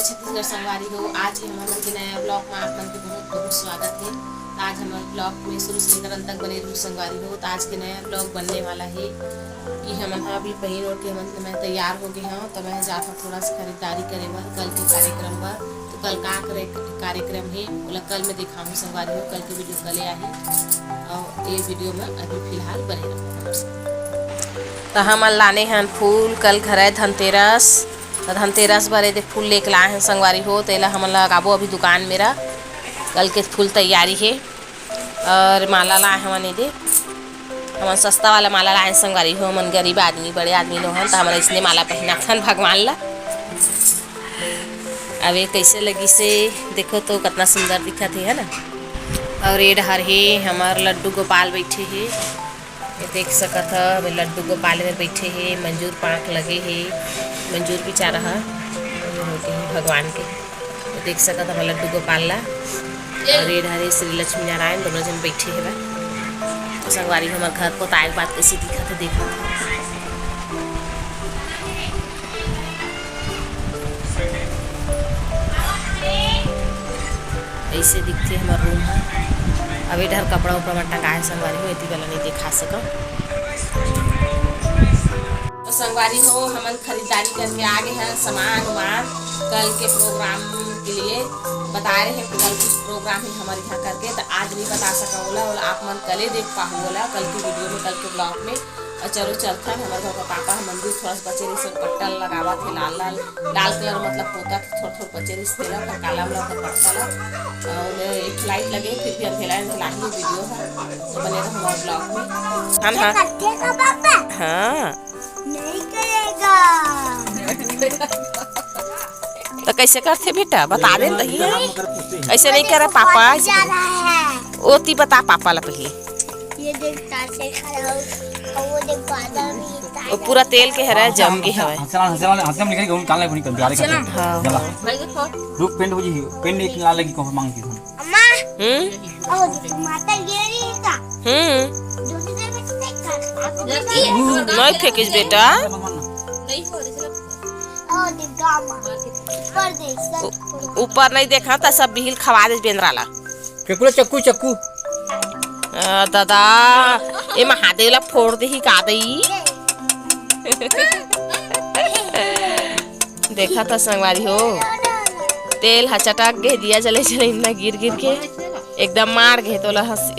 छत्तीसगढ़ संगवारी हो। आज के हमारे के नया ब्लॉग में आप मन के बहुत बहुत स्वागत है। आज हमारे ब्लॉग में शुरू से लेकर अंत तक बने रहू संगवारी हो। तो आज के नया ब्लॉग बनने वाला है कि हम अभी पहन और के मैं तैयार हो गई हूँ। तो मैं जाता थोड़ा सा खरीदारी करे बर कल के कार्यक्रम पर। तो कल का कार्यक्रम है बोला कल मैं दिखाऊँ संगवारी हो। कल की वीडियो कल आई और ये वीडियो में अभी फिलहाल बने रहा। तो हम लाने हैं फूल कल घर है धनतेरस। तो धनतेरस भरे देख फूल लेके लाए हैं संगवारी हो। तेला हम लगाबो अभी दुकान मेरा कल के फूल तैयारी है। और माला लाए हैं मैंने दे हम सस्ता वाला माला लाए संगवारी हो। मन गरीब आदमी बड़े आदमी लोग हैं तो हमारा इसने माला पहना थन भगवान ला। अब ये कैसे लगी से देखो तो कितना सुंदर दिखत है ना। और ये डहर है हमारे लड्डू गोपाल बैठे है। ये देख सकत है लड्डू गोपाल में बैठे हैं। मंजूर पाँख लगे है मंजूर पिचा रहा भगवान के। तो देख सकत है लड्डू गोपाल ला। और ये ढारे श्री लक्ष्मी नारायण दोनों जन बैठे है। तो संगवारी हमारे घर को ताक बात कैसी दिखा था देखो। ऐसे दिखते हमारा रूम है। अब इधर कपड़ा उपड़ा में टंगा है संगवारी हो। इतनी वाला नहीं दिखा सका। तो संगवारी हो हम खरीदारी करके आ गए हैं सामान वामान कल के प्रोग्राम के लिए बता रहे हैं। कल कुछ प्रोग्राम है हमारे यहाँ करके तो आज नहीं बता सका बोला आप मन कल ही देख पाओ बोला कल की वीडियो में कल के ब्लॉग में। और चलो चलता है हमारे घर का पापा मंदिर थोड़ा सा बचे से पट्टा लगावा थे लाल लाल कलर मतलब पोता थोड़ा थोड़ा बचे से तेला काला वाला का पट्टा ला। और एक लाइट लगे फिर भी अंधेला अंधेला ही वीडियो है तो बने रहो हमारे ब्लॉग में। हाँ नहीं करेगा तो कैसे करते बेटा बता दे दही। ऐसे नहीं करे पापा ओती बता पापा ला पहले। ये देख तासे खड़ा हो और वो देख बादल भी वो पूरा तेल के हरा जम के हवे। हंसला लिखा के काला बनी कर दिया रे हां रूप पेंट हो जी पेंट एक लाल लगी को मांग की अम्मा ओ टमाटर गिरी का दूसरी देर में देख नहीं फेंकिस बेटा। नहीं हो ओ देख गामा ऊपर देख ऊपर नहीं देखा था सब बिहिल खवा दे बेंद्रा ला। केकुला चक्कू चक्कू दादा ये महादेव ला फोड़ दे ही का दई। देखा था संगवारी हो तेल हचटक गे दिया जले चले इतना गिर गिर के एकदम मार गए तो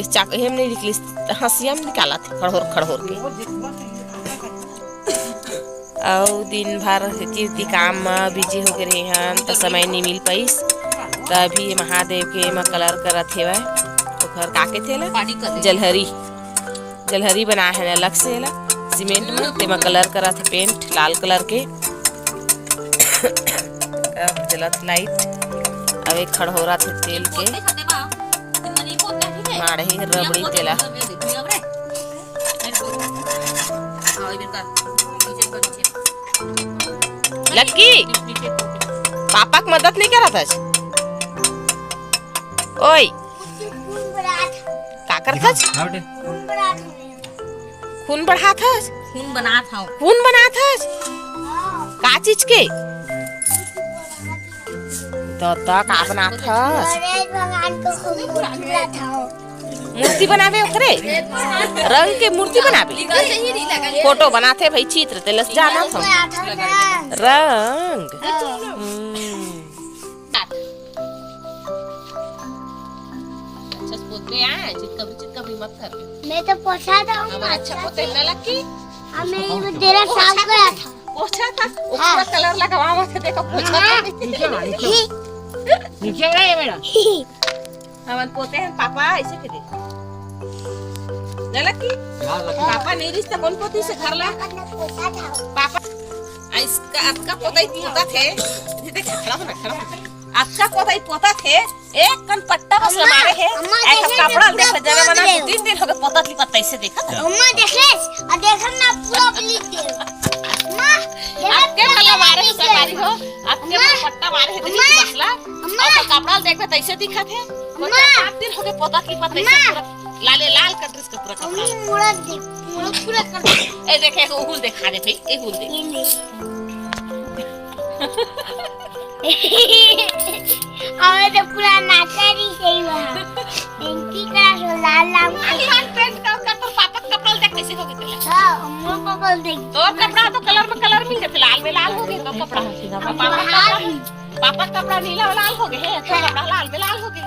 चाकू हम नहीं निकली हंसिया में निकाला थे खड़होर खड़होर के। और दिन भर कीर्ति काम में बिजी हो गए हैं तो समय नहीं मिल पाइस। तभी महादेव के में कलर करत हे घर काके थे जलहरी जलहरी बनाया है अलग से ला सीमेंट में तेमा कलर करा थे पेंट लाल कलर के। अब जलत लाइट अब एक खड़होरा थे तेल के माड़े रबड़ी तेला। लक्की पापा की मदद नहीं करा था ओए काकर खच खून बढ़ा था खून बना था का चीज के तो का बना था भगवान को खून बुरा था मूर्ति बनावे ओकरे रंग के मूर्ति बनावे फोटो बनाते भाई चित्र तेलस जाना था रंग। चित्का भी मत कर। मैं तो पोछा था अच्छा पोते न लकी हमें तेरा साफ करा था पोछा था ऊपर कलर लगावा थे देखो पोछा नीचे वाला ये मेरा हम पोते हैं पापा ऐसे के दे न लकी पापा नहीं रिश्ता कौन पोती से घर ला पापा इसका आपका पोता ही पोता थे देख खड़ा हो आपका पोता थे एक कन पट्टा बस मारे है एक कपड़ा देख जरा बना 3 दिन हो गए पोता की पत्ता ऐसे देखा अम्मा देखे और देखन ना पूरा ब्लीच दे अम्मा आपके भला मारे सरकारी हो आपके पट्टा मारे है देखी मसला और कपड़ा देखबे तैसे दिखा थे अम्मा 7 दिन हो गए पोता की पत्ता ऐसे पूरा लाले लाल कर दे इसका पूरा कपड़ा पूरा कर दे ए देखे हुल दिखा दे भाई ए हुल दे और तो पूरा नाचा नहीं सही वहाँ इनकी क्लास हो लाल लाल लाल पेंट का तो पापा कपड़ा देख कैसे हो गए हाँ हम को बोल देंगे तो कपड़ा तो कलर में कलर मिल गए लाल में लाल हो गए तो कपड़ा पापा कपड़ा नीला और लाल हो गए है तो कपड़ा लाल में लाल हो गए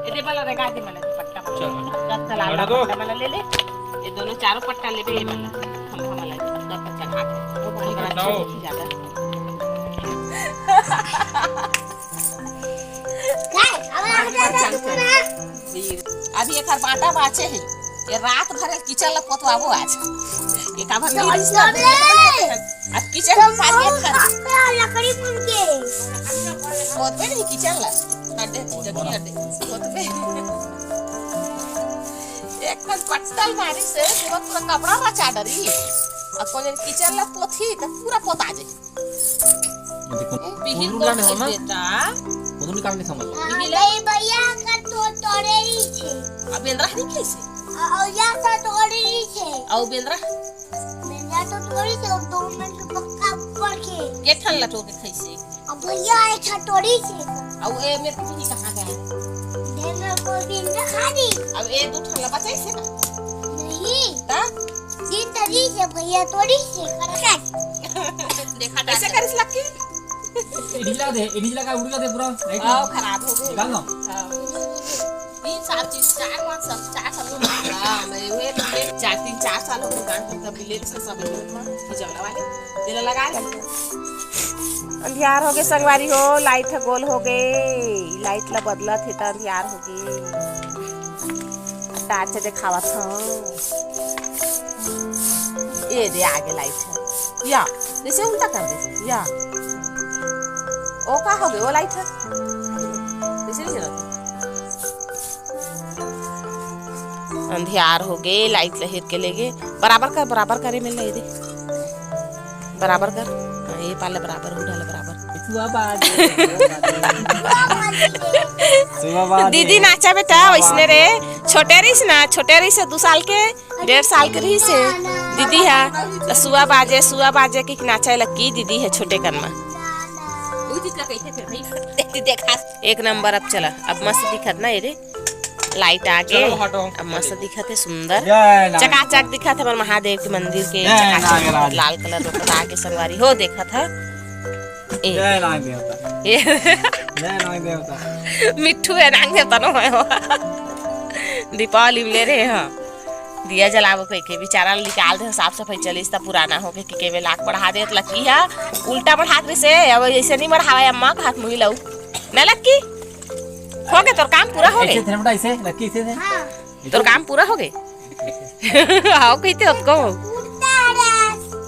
ये वाला रेगा दे मला पट्टा दस लाल पट्टा मला ले ले ये दोनों चारों पट्टा ले ले मला हम मला दस पट्टा खा के ज्यादा अभी एक बाटा बाचे है ये रात भर किचन ला पोतवाबो आज ये का भर आज किचन में पानी लकड़ी पुन के पोतवे नहीं किचन ला नड्डे जगी नड्डे पोतवे एक कन पट्टल मारी से पूरा कपड़ा बचा डरी और कोने किचन ला पोथी तो पूरा पोता जाए बिहिल को बेटा उधर निकाल के समझ नहीं भैया का तो तोड़ेरी छे अब बेंद्रा नहीं कैसे और या तो तोड़ेरी छे और बेंद्रा मैं तो तोड़ी से 2 मिनट पक्का ऊपर के के ठन लटो के कैसे अब भैया ऐसा तोड़ी से और ए मेरे को नहीं कहां गया देना को दिन खा दी अब ए दो ठन बचाई से ना नहीं ता ये तरी से भैया तोड़ी से कर देखा कैसे करिस लक्की इडिला का उड़ गया पूरा राइट आओ खराब हो गए निकाल लो तीन साल चार पांच साल चार साल हां मैं वे चार तीन चार साल हो गए तब बिले से सब की जवला वाले दिल लगा ले अंधियार हो गए संगवारी हो लाइट गोल हो गए लाइट ला बदला थे तो अंधियार हो गए टार्च दिखावा था ये दे आगे लाइट या जैसे उल्टा कर दे या ओ का हो गए वो लाइट है जैसे नहीं चलती अंधियार हो गए लाइट लहर के ले गए बराबर करे मिल रही दे बराबर कर ये पाले बराबर उड़ाले बराबर दीदी नाचा बेटा वैसने रे छोटे रही ना छोटे रही से 2 साल के 1.5 साल के रही से दीदी है सुआ बाजे की नाचा लगी दीदी है छोटे कनमा देखा एक नंबर अब चला अब मस्त दिखत ना ये रे लाइट आके अब मस्त दिखत है सुंदर चकाचक दिखत है महादेव के मंदिर के चकाचक लाल कलर रोकता आके संगवारी हो देखा था मिट्ठू है नांग देवता नो है दीपावली ले रहे हैं दिया जलावो कह के बेचारा निकाल दे साफ सफाई चली ता पुराना हो के केवे लाख बढ़ा देत लकी है उल्टा बढ़ात रे से अब ऐसे नहीं बढ़ावे अम्मा का हाथ मुही लऊ ना लकी हो गए तोर काम पूरा हो गए ऐसे थे बेटा ऐसे लकी ऐसे थे तोर काम पूरा हो गए आओ कहते हो को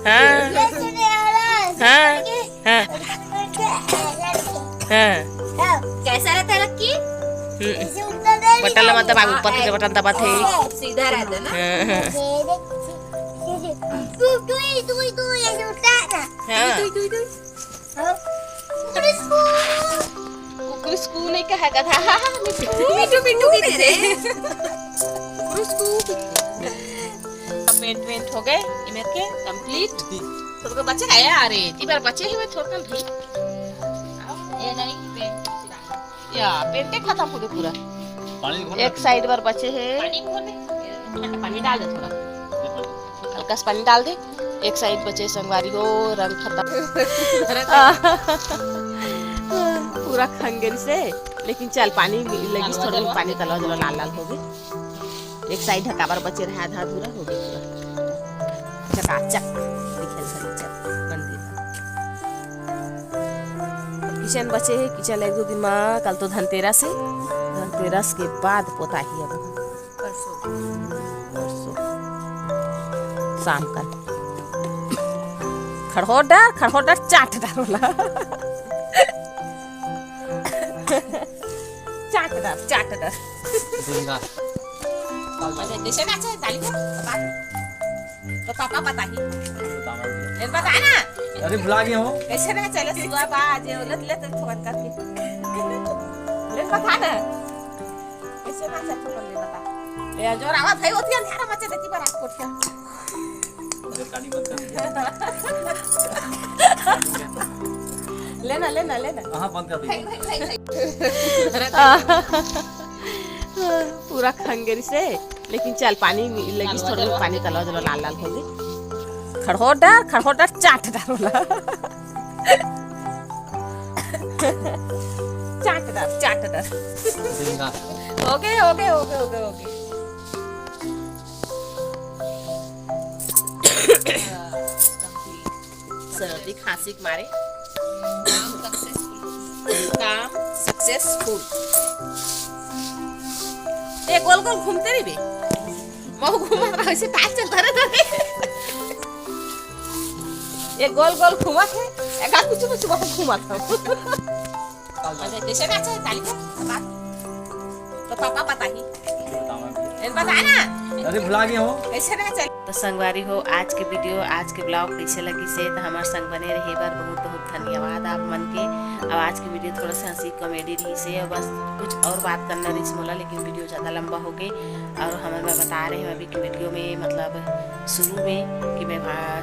हां हां हां हां कैसा रहता है लक्की बटन मत दबा ऊपर के बटन दबा थे सीधा रहता ना तू ये उठा ना हां कुकुर स्कूल नहीं कहेगा था मिठू रे पेंट हो गए इमेर के कंप्लीट थोड़ा को बच्चे आया अरे ती बार बच्चे ही में थोड़ा भी ये नहीं पेंट या पेंट खत्म हो गया पूरा एक साइड पर बचे है पानी डाल दे थोड़ा हल्का सा पानी डाल दे एक साइड बचे संगवारी हो रंग खत्म पूरा खंगेरी से लेकिन चल पानी लगी थोड़ा पानी तला जला लाल लाल हो गए एक साइड ढकाबर बचे रहा आधा अधूरा हो गया पूरा चकाचक दिखल फर्नीचर मंदिर किचन बचे है किचन 1-2 दिन में कल तो धनतेरस है धनतेरस के बाद पोता ही अब परसों शाम का खड़होडा चाट डारोला चाट डार जैसे ना चाहिए ताली बता तो पापा बता ही एक बता ना अरे भुला गए हो कैसे ना चले सुबह बाज उलट ले तो थोड़ा करके ले बता ना कैसे ना चल तो ले बता ये जोर आवाज है होती है अंधारा मचे देती पर कोठिया लेना लेना लेना। हाँ बंद कर दी। पूरा खंगेरी से, लेकिन चल पानी लगी थोड़ा पानी तलाव जलो लाल लाल हो गई। खड़होटा चाट डारोला। चाट डार। Okay okay okay okay okay. सर्दी खांसी के मारे काम सक्सेसफुल। ये गोल गोल घूमते रही बे, मैं घूमा रहा ऐसे टाइट चलता रहता। ये गोल गोल घुमा थे, एक आध कुछ बहुत घुमा था। अच्छा कैसे ना चाहिए ताली का तो पापा पता ही इन बता ना। अरे भुला गए हो। कैसे ना चाहिए तो संगवारी हो, आज के वीडियो आज के ब्लॉग कैसे लगी से तो हमारे संग बने रहे बार बहुत बहुत धन्यवाद आप मन के। अब आज की वीडियो थोड़ा सा हंसी कॉमेडी रही से, और बस कुछ और बात करना रही मोला, लेकिन वीडियो ज़्यादा लंबा हो गई। और हमें बता रहे हैं अभी कि वीडियो में मतलब शुरू में कि मैं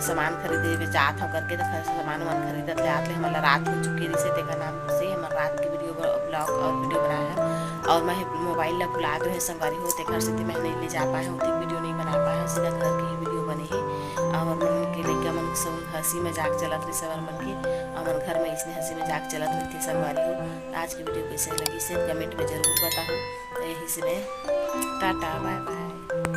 सामान खरीदे जात हूँ करके, तो सामान वामान खरीदत ले आते हमारा रात हो चुकी रही से, तेका नाम से हमारा रात की वीडियो ब्लॉग और वीडियो बनाया है। और मैं मोबाइल ला भुला दो है संगवारी हो, ते घर से मैं नहीं ले जा पाया हूँ, वीडियो नहीं बना पाया, सीधा घर की ही वीडियो बने है। और मन के लेकर मन सब हंसी मजाक चलत रही सवार मन के, और मन घर में इसने हंसी मजाक चलत रही थी संगवारी हो। आज की वीडियो कैसे लगी से कमेंट में जरूर बताओ। यही से मैं टाटा बाय बाय।